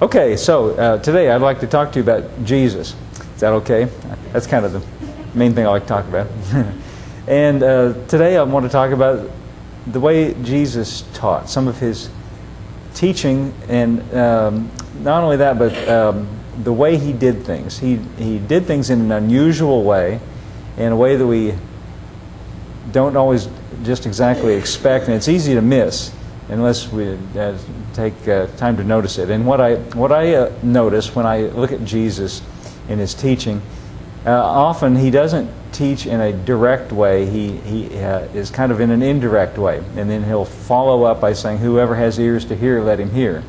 Okay, so today I'd like to talk to you about Jesus. Is that okay? That's kind of the main thing I like to talk about. And today I want to talk about the way Jesus taught, some of his teaching, and not only that, but the way he did things. He did things in an unusual way, in a way that we don't always just exactly expect, and it's easy to miss unless we take time to notice it. And what I notice when I look at Jesus in his teaching, often he doesn't teach in a direct way. He is kind of in an indirect way, and then he'll follow up by saying, "Whoever has ears to hear, let him hear."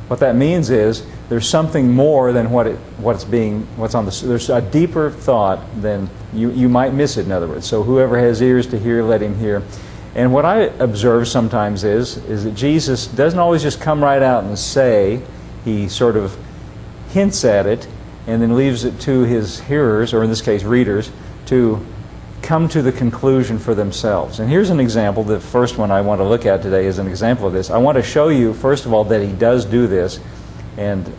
What that means is there's something more than what's on the. There's a deeper thought than you might miss it. In other words, so whoever has ears to hear, let him hear. And what I observe sometimes is that Jesus doesn't always just come right out and say. He sort of hints at it and then leaves it to his hearers, or in this case readers, to come to the conclusion for themselves. And here's an example. The first one I want to look at today is an example of this. I want to show you, first of all, that he does do this. And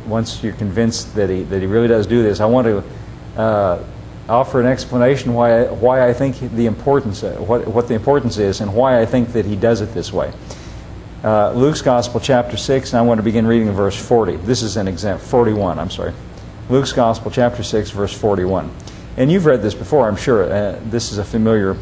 once you're convinced that he really does do this, I want to offer an explanation why I think the importance, what the importance is, and why I think that he does it this way. Luke's Gospel, chapter 6, and I want to begin reading in verse 40. This is an example, 41, I'm sorry. Luke's Gospel, chapter 6, verse 41. And you've read this before, I'm sure. This is a familiar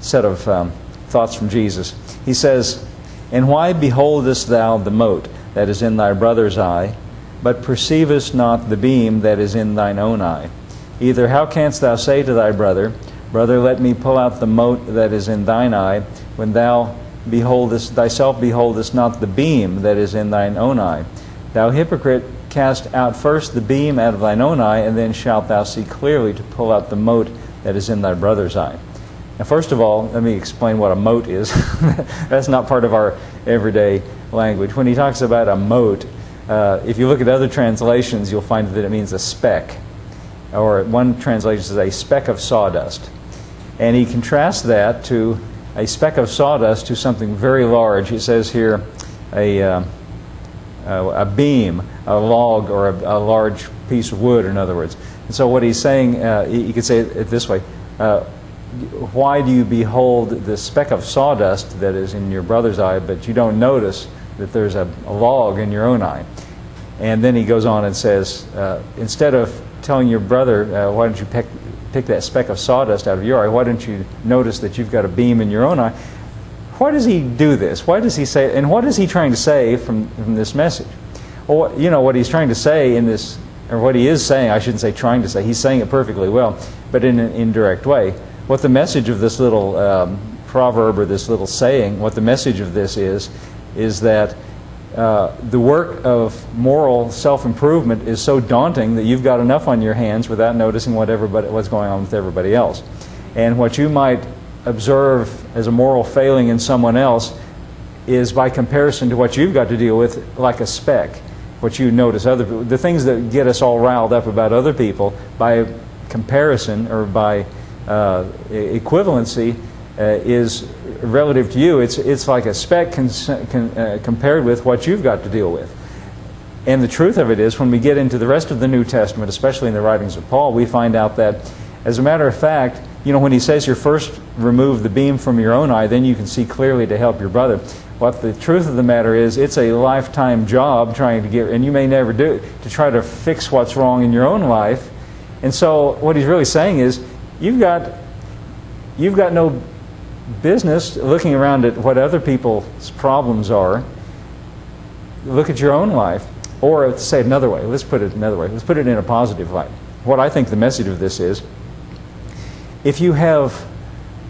set of thoughts from Jesus. He says, "And why beholdest thou the mote that is in thy brother's eye, but perceivest not the beam that is in thine own eye? Either how canst thou say to thy brother, Brother, let me pull out the mote that is in thine eye, when thou thyself beholdest not the beam that is in thine own eye? Thou hypocrite, cast out first the beam out of thine own eye, and then shalt thou see clearly to pull out the mote that is in thy brother's eye." Now, first of all, let me explain what a mote is. That's not part of our everyday language. When he talks about a mote, if you look at other translations, you'll find that it means a speck. Or one translation says a speck of sawdust. And he contrasts that to a speck of sawdust to something very large. He says here a beam, a log, or a large piece of wood, in other words. And so what he's saying, you could say it this way, why do you behold the speck of sawdust that is in your brother's eye, but you don't notice that there's a log in your own eye? And then he goes on and says, instead of telling your brother, why don't you pick that speck of sawdust out of your eye, why don't you notice that you've got a beam in your own eye? Why does he do this? Why does he say, and what is he trying to say from this message? Well, you know, what he's trying to say in this, or what he is saying, I shouldn't say trying to say, he's saying it perfectly well, but in an indirect way. What the message of this little proverb, or this little saying, what the message of this is that the work of moral self-improvement is so daunting that you've got enough on your hands without noticing what's going on with everybody else. And what you might observe as a moral failing in someone else is by comparison to what you've got to deal with, like a speck. What you notice other people, the things that get us all riled up about other people, by comparison or by equivalency, is relative to you. It's like a speck compared with what you've got to deal with. And the truth of it is, when we get into the rest of the New Testament, especially in the writings of Paul, we find out that, as a matter of fact, you know, when he says you first remove the beam from your own eye, then you can see clearly to help your brother. What the truth of the matter is, it's a lifetime job trying to get, and you may never do it, to try to fix what's wrong in your own life. And so what he's really saying is, you've got no business looking around at what other people's problems are. Look at your own life. Or to say it another way, let's put it another way. Let's put it in a positive light. What I think the message of this is, if you have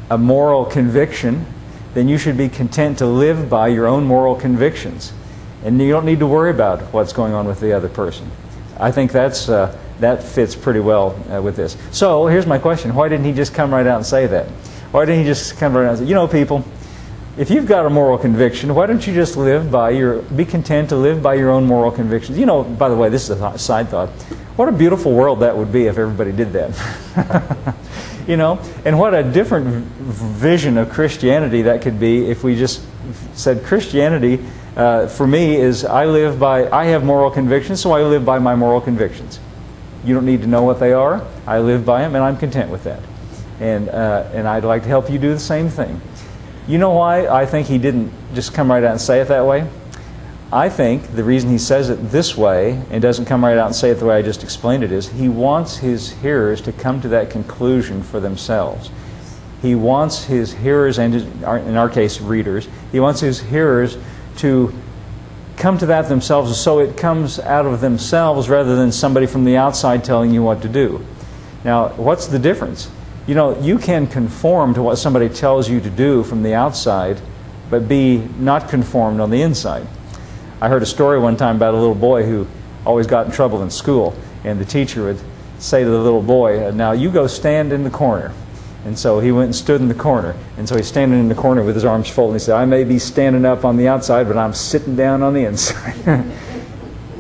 a moral conviction, then you should be content to live by your own moral convictions. And you don't need to worry about what's going on with the other person. I think that fits pretty well with this. So here's my question. Why didn't he just come right out and say that? Why didn't he just come right out and say, you know, people, if you've got a moral conviction, why don't you just be content to live by your own moral convictions? You know, by the way, this is a side thought. What a beautiful world that would be if everybody did that. You know, and what a different vision of Christianity that could be if we just said Christianity for me is I have moral convictions, so I live by my moral convictions. You don't need to know what they are. I live by them, and I'm content with that. And I'd like to help you do the same thing. You know why I think he didn't just come right out and say it that way? I think the reason he says it this way and doesn't come right out and say it the way I just explained it is he wants his hearers to come to that conclusion for themselves. He wants his hearers, and in our case, readers, he wants his hearers to come to that themselves so it comes out of themselves rather than somebody from the outside telling you what to do. Now, what's the difference? You know, you can conform to what somebody tells you to do from the outside, but be not conformed on the inside. I heard a story one time about a little boy who always got in trouble in school, and the teacher would say to the little boy, now you go stand in the corner. And so he went and stood in the corner, and so he's standing in the corner with his arms folded, and he said, I may be standing up on the outside, but I'm sitting down on the inside.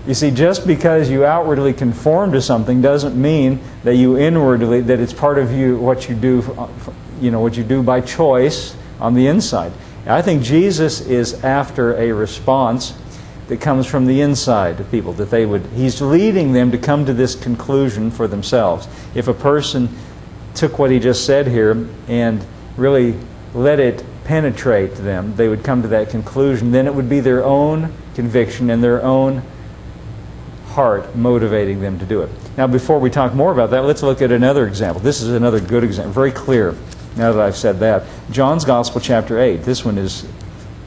You see, just because you outwardly conform to something doesn't mean that you inwardly, that it's part of you, what you do, what you do by choice on the inside. I think Jesus is after a response that comes from the inside of people, that he's leading them to come to this conclusion for themselves. If a person took what he just said here and really let it penetrate them, they would come to that conclusion. Then it would be their own conviction and their own heart motivating them to do it. Now, before we talk more about that, let's look at another example. This is another good example, very clear now that I've said that. John's Gospel, chapter 8. This one is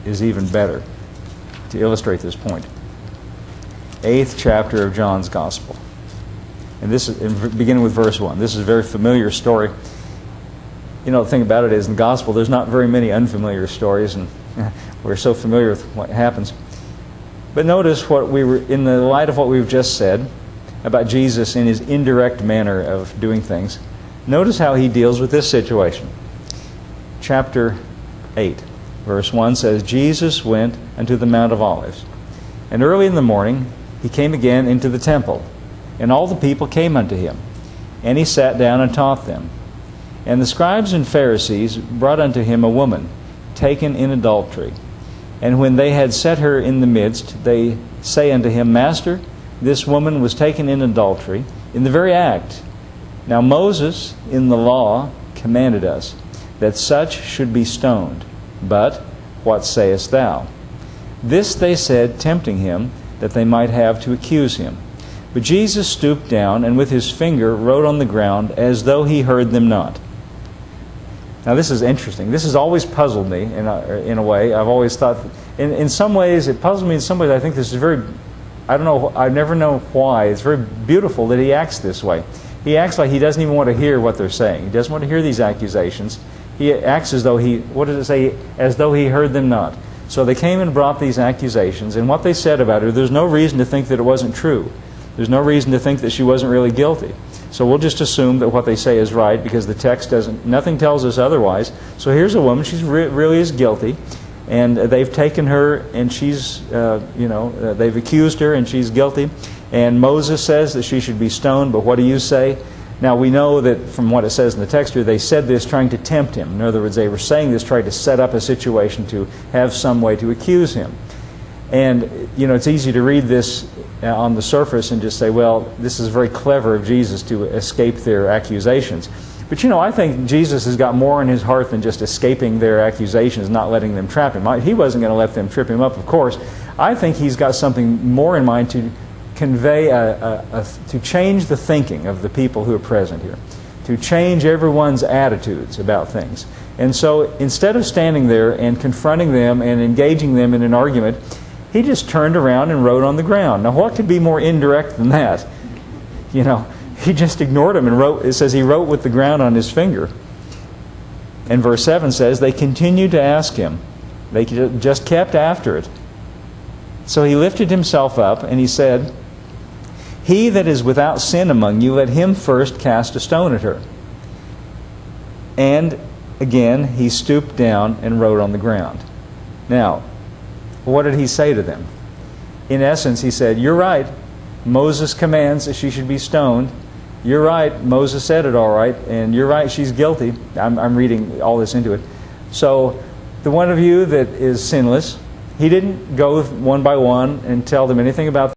even better to illustrate this point. 8th chapter of John's Gospel. And this is beginning with verse 1. This is a very familiar story. You know, the thing about it is, in the Gospel, there's not very many unfamiliar stories, and we're so familiar with what happens. But notice in the light of what we've just said about Jesus in his indirect manner of doing things, notice how he deals with this situation. Chapter 8, verse 1 says, Jesus went unto the Mount of Olives, and early in the morning he came again into the temple, and all the people came unto him, and he sat down and taught them. And the scribes and Pharisees brought unto him a woman taken in adultery. And when they had set her in the midst, they say unto him, Master, this woman was taken in adultery in the very act. Now Moses in the law commanded us that such should be stoned. But what sayest thou? This they said, tempting him, that they might have to accuse him. But Jesus stooped down, and with his finger wrote on the ground, as though he heard them not. Now this is interesting. This has always puzzled me in a way. I've always thought, in some ways it puzzled me, in some ways I think this is very, I don't know, I never know why. It's very beautiful that he acts this way. He acts like he doesn't even want to hear what they're saying. He doesn't want to hear these accusations. He acts as though what does it say? As though he heard them not. So they came and brought these accusations, and what they said about her, there's no reason to think that it wasn't true. There's no reason to think that she wasn't really guilty. So we'll just assume that what they say is right because the text nothing tells us otherwise. So here's a woman, she's really is guilty, and they've taken her and she's, they've accused her and she's guilty. And Moses says that she should be stoned, but what do you say? Now we know that from what it says in the text here, they said this trying to tempt him. In other words, they were saying this trying to set up a situation to have some way to accuse him. And, it's easy to read this on the surface and just say, well, this is very clever of Jesus to escape their accusations. But, I think Jesus has got more in his heart than just escaping their accusations, not letting them trap him. He wasn't going to let them trip him up, of course. I think he's got something more in mind to convey, to change the thinking of the people who are present here, to change everyone's attitudes about things. And so instead of standing there and confronting them and engaging them in an argument, he just turned around and wrote on the ground. Now, what could be more indirect than that? He just ignored him and wrote. It says he wrote with the ground on his finger. And verse 7 says, they continued to ask him. They just kept after it. So he lifted himself up and he said, he that is without sin among you, let him first cast a stone at her. And again, he stooped down and wrote on the ground. Now, what did he say to them? In essence, he said, you're right. Moses commands that she should be stoned. You're right. Moses said it all right. And you're right. She's guilty. I'm reading all this into it. So the one of you that is sinless, He didn't go one by one and tell them anything about